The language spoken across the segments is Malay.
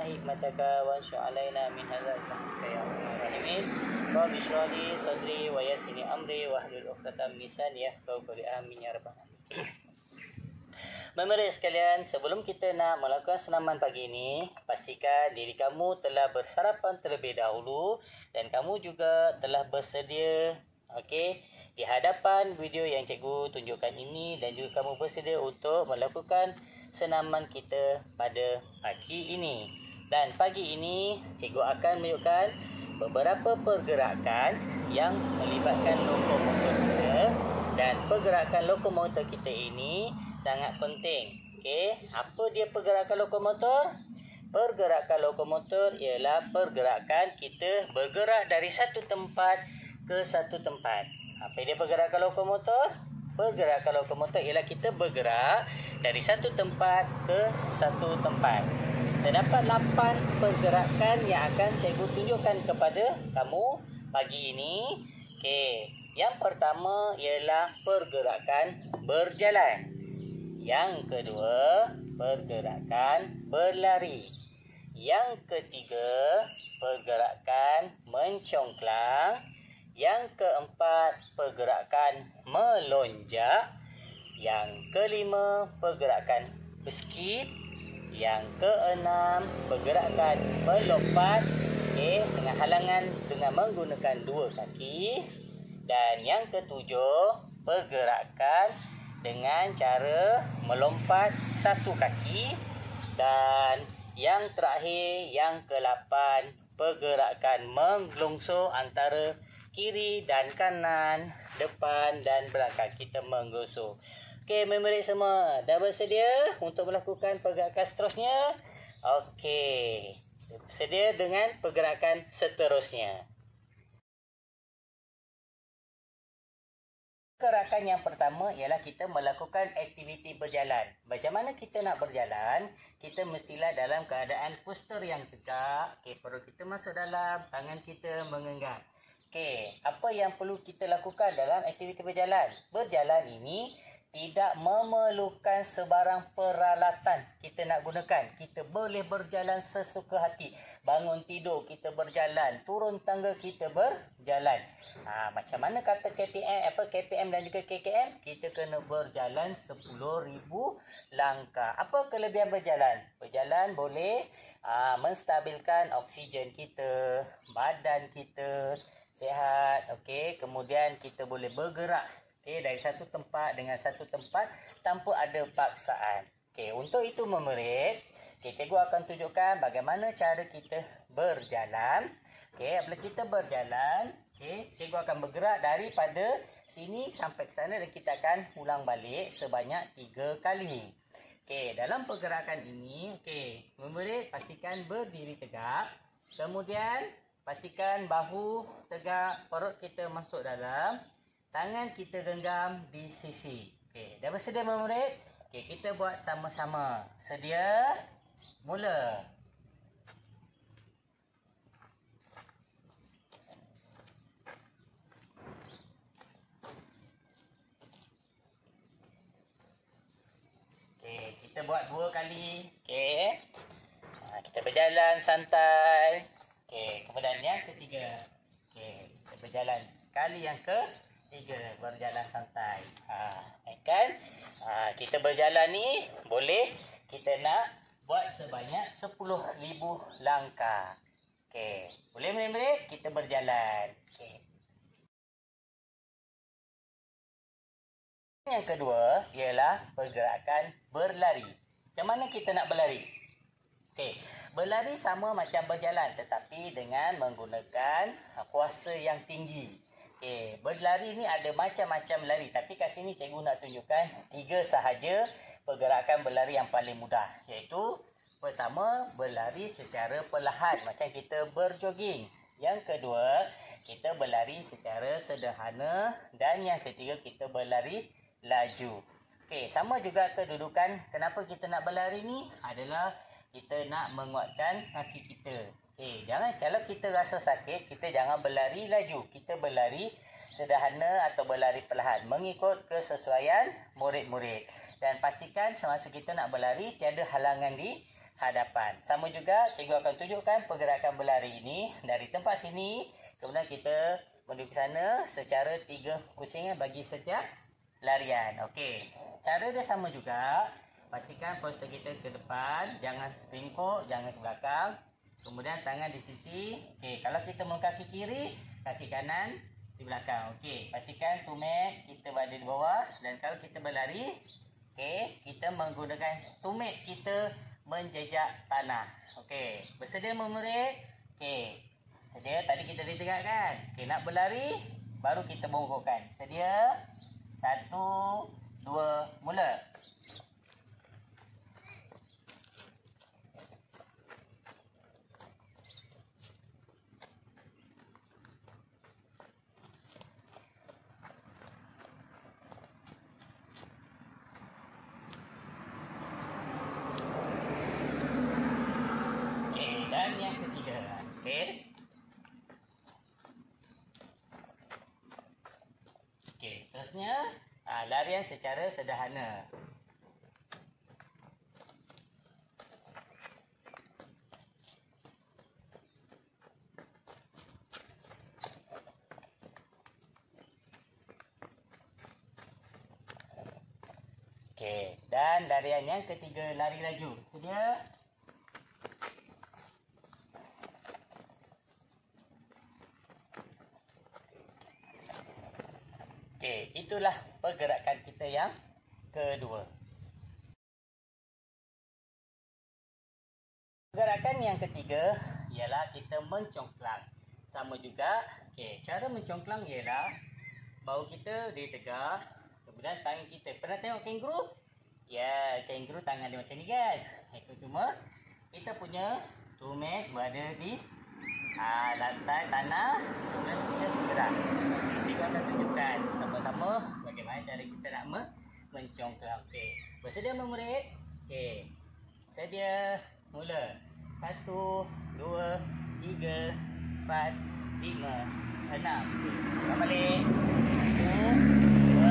حكمتك وانشر علينا من هدايتك يا أرحم الراحمين. رب اشرح لي صدري ويسر لي أمري واحلل عقدة من لساني يفقهوا قولي آمين ya rabbal alamin. Memerik sekalian, sebelum kita nak melakukan senaman pagi ini, pastikan diri kamu telah bersarapan terlebih dahulu dan kamu juga telah bersedia di hadapan video yang cikgu tunjukkan ini, dan juga kamu bersedia untuk melakukan senaman kita pada pagi ini. Dan pagi ini cikgu akan menunjukkan beberapa pergerakan yang melibatkan lokomotor kita, dan pergerakan lokomotor kita ini sangat penting. Apa dia pergerakan lokomotor? Pergerakan lokomotor ialah pergerakan kita bergerak dari satu tempat ke satu tempat. Apa dia pergerakan lokomotor? Pergerakan lokomotor ialah kita bergerak dari satu tempat ke satu tempat. Terdapat 8 pergerakan yang akan cikgu tunjukkan kepada kamu pagi ini. Yang pertama ialah pergerakan berjalan. Yang kedua, pergerakan berlari. Yang ketiga, pergerakan mencongklang. Yang keempat, pergerakan melonjak. Yang kelima, pergerakan berskip. Yang keenam, pergerakan melompat dengan halangan dengan menggunakan 2 kaki. Dan yang ketujuh, pergerakan dengan cara melompat 1 kaki. Dan yang terakhir, yang ke-8, pergerakan menggelungsur antara kiri dan kanan, depan dan belakang. Kita menggosok. Memory semua dah bersedia untuk melakukan pergerakan seterusnya? Sedia dengan pergerakan seterusnya. Pergerakan yang pertama ialah kita melakukan aktiviti berjalan. Macam mana kita nak berjalan? Kita mestilah dalam keadaan postur yang tegak. Perut kita masuk dalam, tangan kita menggenggam. Apa yang perlu kita lakukan dalam aktiviti berjalan? Berjalan ini tidak memerlukan sebarang peralatan kita nak gunakan. Kita boleh berjalan sesuka hati. Bangun tidur kita berjalan, turun tangga kita berjalan. Macam mana kata KPM dan juga KKM? Kita kena berjalan 10,000 langkah. Apa kelebihan berjalan? Berjalan boleh menstabilkan oksigen kita, badan kita sihat. Kemudian kita boleh bergerak dari satu tempat dengan satu tempat tanpa ada paksaan. Untuk itu memerit, cikgu akan tunjukkan bagaimana cara kita berjalan. Apabila kita berjalan, cikgu akan bergerak daripada sini sampai ke sana dan kita akan ulang balik sebanyak 3 kali. Dalam pergerakan ini, memerit pastikan berdiri tegak. Kemudian pastikan bahu tegak, perut kita masuk dalam. Tangan kita genggam di sisi. Dah bersedia memurid? Kita buat sama-sama. Sedia? Mula. Kita buat 2 kali. Kita berjalan santai. Kemudian yang ketiga. Kita berjalan kali yang ke-3, berjalan santai. Kita berjalan ni boleh kita nak buat sebanyak 10,000 langkah. Boleh murid-murid? Kita berjalan. Yang kedua ialah pergerakan berlari. Macam mana kita nak berlari? Berlari sama macam berjalan tetapi dengan menggunakan kuasa yang tinggi. Berlari ni ada macam-macam lari, tapi kat sini cikgu nak tunjukkan 3 sahaja pergerakan berlari yang paling mudah, iaitu pertama, berlari secara perlahan macam kita berjoging. Yang kedua, kita berlari secara sederhana, dan yang ketiga, kita berlari laju. Sama juga kedudukan. Kenapa kita nak berlari ni? Adalah kita nak menguatkan kaki kita. Jangan, kalau kita rasa sakit, kita jangan berlari laju. Kita berlari sederhana atau berlari perlahan mengikut kesesuaian murid-murid. Dan pastikan semasa kita nak berlari tiada halangan di hadapan. Sama juga cikgu akan tunjukkan pergerakan berlari ini dari tempat sini, kemudian kita menuju ke sana secara 3 kusingan bagi setiap larian. Okey. Cara dia sama juga. Pastikan poster kita ke depan, jangan ringkuk, jangan ke belakang. Kemudian tangan di sisi. Okey, kalau kita melangkah kaki kiri, kaki kanan di belakang. Okey, pastikan tumit kita berada di bawah, dan kalau kita berlari, okey, kita menggunakan tumit kita menjejak tanah. Okey, bersedia memurid? Okey. Sedia, tadi kita ditegak kan? Okey, nak berlari baru kita bongkokkan. Sedia? 1 2 mula. Dan yang ketiga, okey. Okey, terusnya larian secara sederhana. Okey, dan larian yang ketiga, lari laju. Sedia? Okey, itulah pergerakan kita yang kedua. Pergerakan yang ketiga ialah kita mencongklang. Sama juga, okey, cara mencongklang ialah bahu kita ditegak, kemudian tangan kita. Pernah tengok kanguru? Ya, kanguru tangan dia macam ni kan? Itu cuma kita punya tumit berada di lantai tanah, kemudian kita bergerak. Kita akan tunjukkan sama-sama bagaimana cara kita nak mencongklang. Okey, bersedia memurid? Okey, sedia, mula. 1 2 3 4 5 6. Ulang balik. 1 2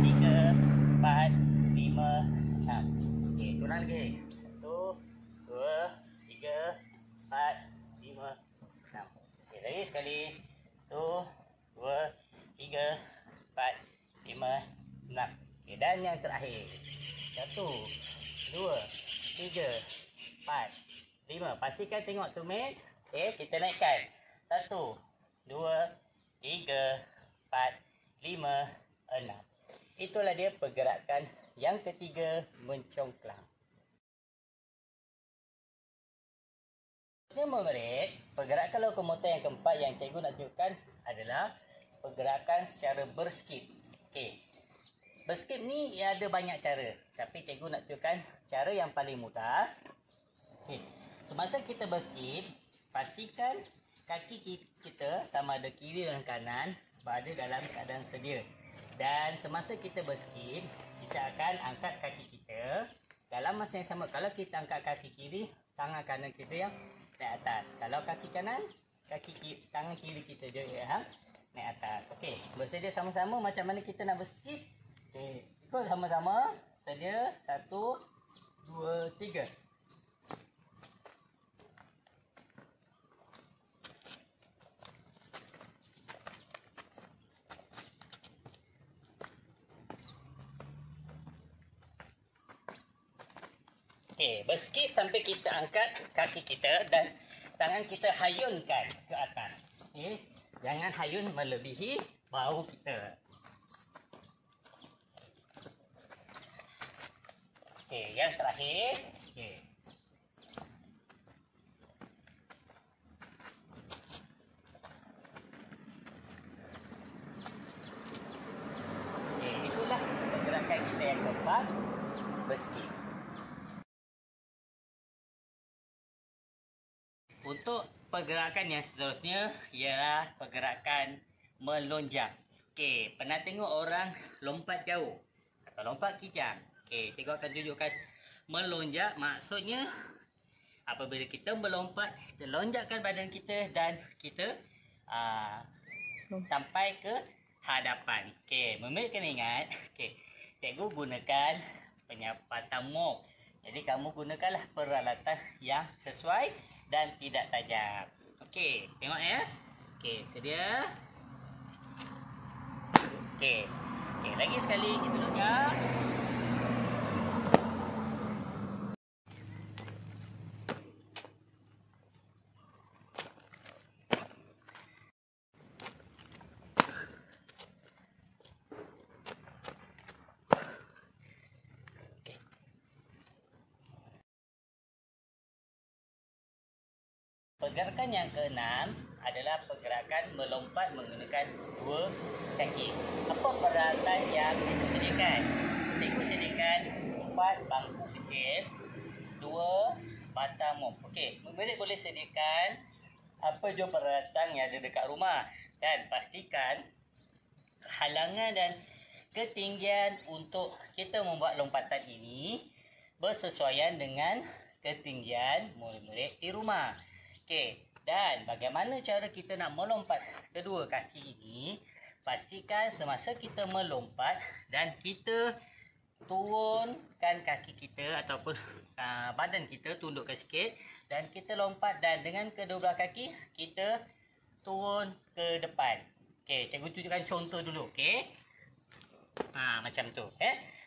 3 4 5 6. Okey, ulang lagi. 1 2 3 4 5 6. Okey, lagi sekali. 1 2 3 4 5 6. Okey, dan yang terakhir. 1 2 3 4 5. Pastikan tengok tumit. Okey, kita naikkan. 1 2 3 4 5 6. Itulah dia pergerakan yang ketiga, mencongklang. Semua murid, pergerakan lokomotor yang keempat yang cikgu nak tunjukkan adalah pergerakan secara berskip. Okey. Berskip ni ada banyak cara, tapi cikgu nak tunjukkan cara yang paling mudah. Okey. Semasa kita berskip, pastikan kaki kita sama ada kiri dan kanan berada dalam keadaan sedia. Dan semasa kita berskip, kita akan angkat kaki kita dalam masa yang sama. Kalau kita angkat kaki kiri, tangan kanan kita yang naik atas. Kalau kaki kanan, tangan kiri kita je yang naik atas. Okey, bersedia sama-sama macam mana kita nak berskip? Okey, ikut sama-sama. Sedia, 1 2 3. Okey, berskip sampai kita angkat kaki kita dan tangan kita hayunkan ke atas. Okey, jangan hayun melebihi bahu kita. Okey, yang terakhir. Okey. Okey, itulah pergerakan kita yang keempat, berskip. Untuk pergerakan yang seterusnya ialah pergerakan melonjak. Okey, pernah tengok orang lompat jauh atau lompat kijang? Okey, cikgu akan tunjukkan melonjak. Maksudnya apabila kita melompat, kita lonjakkan badan kita dan kita sampai ke hadapan. Okey, murid kena ingat. Okey, cikgu gunakan penyapatan mok. Jadi kamu gunakanlah peralatan yang sesuai dan tidak tajam. Okey, tengok ya. Okey, sedia. Okey. Okey, lagi sekali kita letak. Pergerakan yang keenam adalah pergerakan melompat menggunakan dua kaki. Apa peralatan yang cikgu sediakan? Cikgu sediakan 4 bangku kecil, 2 batang mop. Okey, murid boleh sediakan apa jua peralatan yang ada dekat rumah dan pastikan halangan dan ketinggian untuk kita membuat lompatan ini bersesuaian dengan ketinggian murid-murid di rumah. Okey, dan bagaimana cara kita nak melompat kedua kaki ini? Pastikan semasa kita melompat dan kita turunkan kaki kita ataupun badan kita tundukkan sikit dan kita lompat dan dengan kedua belah kaki kita turun ke depan. Okey, cikgu tunjukkan contoh dulu, okey? Macam tu,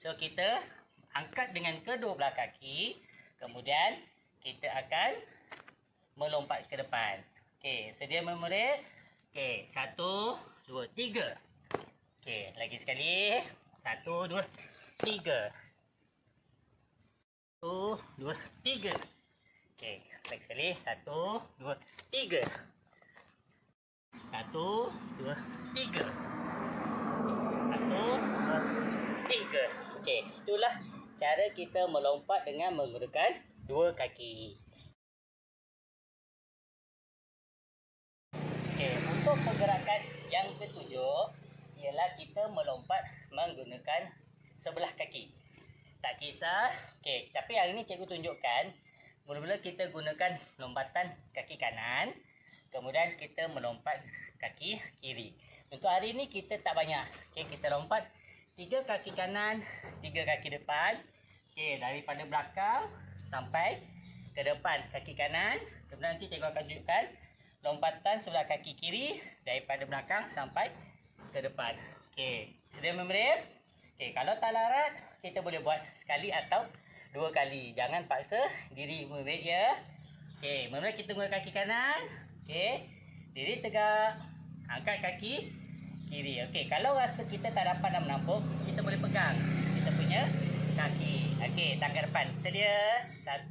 So kita angkat dengan kedua belah kaki, kemudian kita akan melompat ke depan. Okey, sedia murid? Okey, 1, 2, 3. Okey, lagi sekali. 1, 2, 3. 1, 2, 3. Okey, lagi sekali. 1, 2, 3. 1, 2, 3. 1, 2, 3. Okey, itulah cara kita melompat dengan menggunakan dua kaki. Okey, untuk pergerakan yang ketujuh ialah kita melompat menggunakan sebelah kaki. Tak kisah. Okey, tapi hari ini cikgu tunjukkan mula-mula kita gunakan lompatan kaki kanan, kemudian kita melompat kaki kiri. Untuk hari ini kita tak banyak. Okey, kita lompat 3 kaki kanan, 3 kaki depan. Okey, daripada belakang sampai ke depan kaki kanan. Kemudian nanti cikgu akan tunjukkan lompatan sebelah kaki kiri daripada belakang sampai ke depan. Okey, sedia murid? Okey, kalau tak larat, kita boleh buat sekali atau 2 kali. Jangan paksa diri murid ya. Okey, murid kita guna kaki kanan. Okey, diri tegak. Angkat kaki kiri. Okey, kalau rasa kita tak dapat nak menampuk, kita boleh pegang kita punya kaki. Okey, tangan depan. Sedia? 1,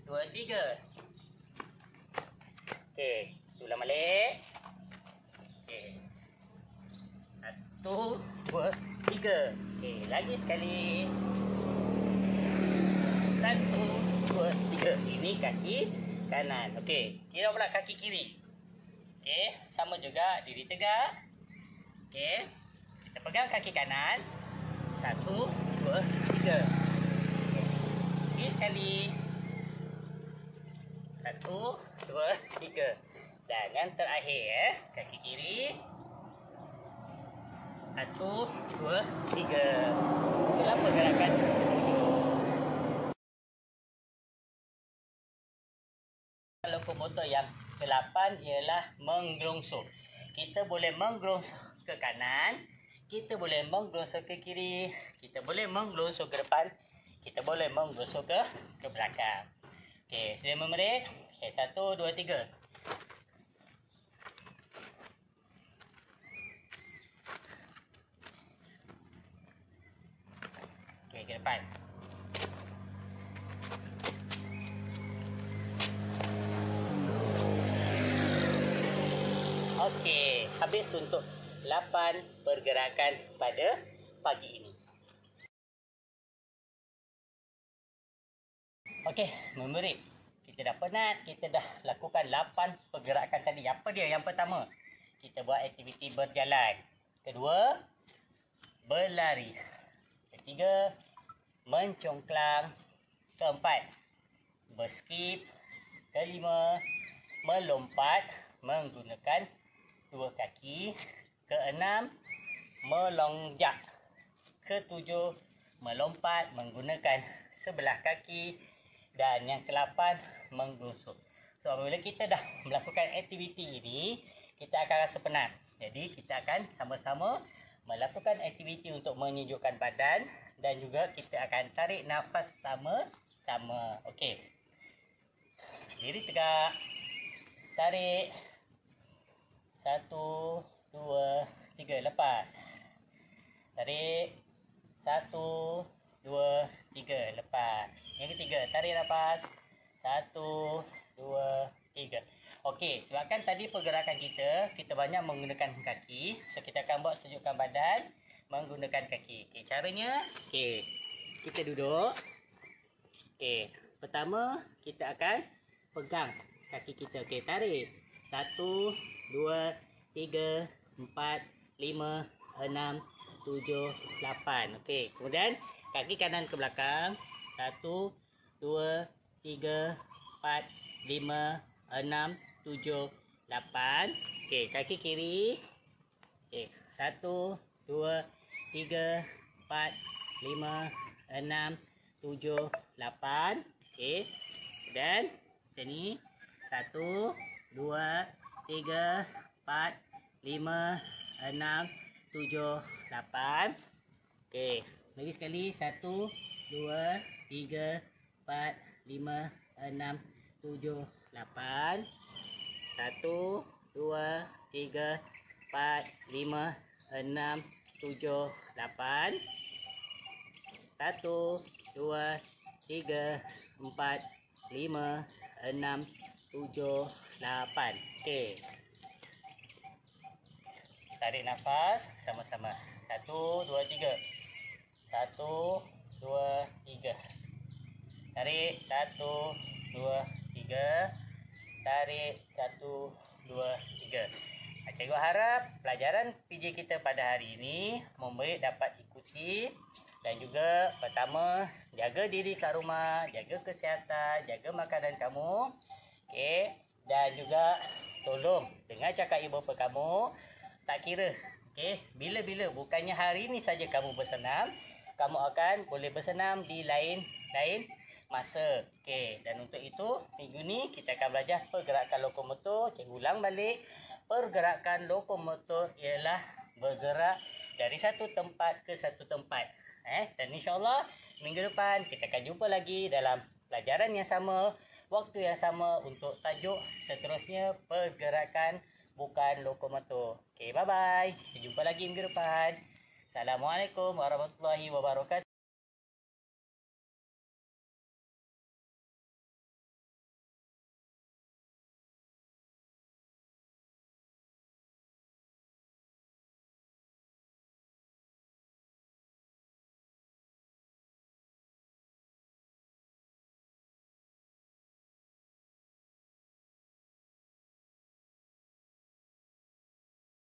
2, 3. Okey, ulang balik. Okey. 1, 2, 3. Okey, lagi sekali. 1, 2, 3. Ini kaki kanan. Okey, kira pula kaki kiri. Okey, sama juga diri tegak. Okey, kita pegang kaki kanan. 1, 2, 3. Lagi sekali. 1, 2, 3. Dan yang terakhir, kaki kiri. 1, 2, 3. Itulah pergerakan. Lokomotor yang ke-8 ialah menggelongsor. Kita boleh menggelongsor ke kanan, kita boleh menggelongsor ke kiri, kita boleh menggelongsor ke depan, kita boleh menggelongsor ke belakang. Okey, sedia murid? Okey, 1, 2, 3. Okey, ke depan. Okey, habis untuk 8 pergerakan pada pagi ini. Okey, murid. Kita dah penat, kita dah lakukan 8 pergerakan tadi. Apa dia? Yang pertama, kita buat aktiviti berjalan. Kedua, berlari. Ketiga, mencongklang. Keempat, berskip. Kelima, melompat menggunakan dua kaki. Keenam, melonjak. Ketujuh, melompat menggunakan sebelah kaki. Dan yang ke-8, menggosok. So, apabila kita dah melakukan aktiviti ini, kita akan rasa penat. Jadi, kita akan sama-sama melakukan aktiviti untuk menyejukkan badan. Dan juga kita akan tarik nafas sama-sama. Okey. Diri tegak. Tarik. 1, 2, 3. Lepas. Tarik. 1, 2, 3. Lepas. Yang ketiga. Tarik nafas. 1, 2, 3. Okey. Sebabkan tadi pergerakan kita banyak menggunakan kaki. So, kita akan buat sejukkan badan menggunakan kaki. Okey. Caranya. Okey. Kita duduk. Okey. Pertama, kita akan pegang kaki kita. Okey. Tarik. 1, 2, 3, 4, 5, 6, 7, 8. Okey. Kemudian kaki kanan ke belakang. 1, 2, 3, 4, 5, 6, 7, 8. Okey. Kaki kiri. Okey. 1, 2, 3, 4, 5, 6, 7, 8. Okey. Dan macam ni. 1, 2, 3, 4, 5, 6, 7, 8. Okey. Lagi sekali. 1, 2, 3, 4, 5, 6, 7, 8. 1, 2, 3, 4, 5, 6, 7, 8. 1, 2, 3, 4, 5, 6, 7, 8. Okey. Tarik nafas sama-sama. 1, 2, 3. 1, 2, 3. Tarik. 1, 2, 3. Tarik. 1, 2, 3. Cikgu harap pelajaran PJ kita pada hari ini murid dapat ikuti. Dan juga pertama, jaga diri kat rumah, jaga kesihatan, jaga makanan kamu. Okey. Dan juga tolong dengar cakap ibu bapa kamu. Tak kira. Okey. Bila-bila, bukannya hari ini saja kamu bersenam. Kamu akan boleh bersenam di lain masa. Okey. Dan untuk itu, minggu ni kita akan belajar pergerakan lokomotor. Cikgu ulang balik. Pergerakan lokomotor ialah bergerak dari satu tempat ke satu tempat. Dan insyaAllah minggu depan kita akan jumpa lagi dalam pelajaran yang sama, waktu yang sama untuk tajuk seterusnya pergerakan bukan lokomotor. Okey, bye-bye. Kita jumpa lagi minggu depan. Assalamualaikum warahmatullahi wabarakatuh.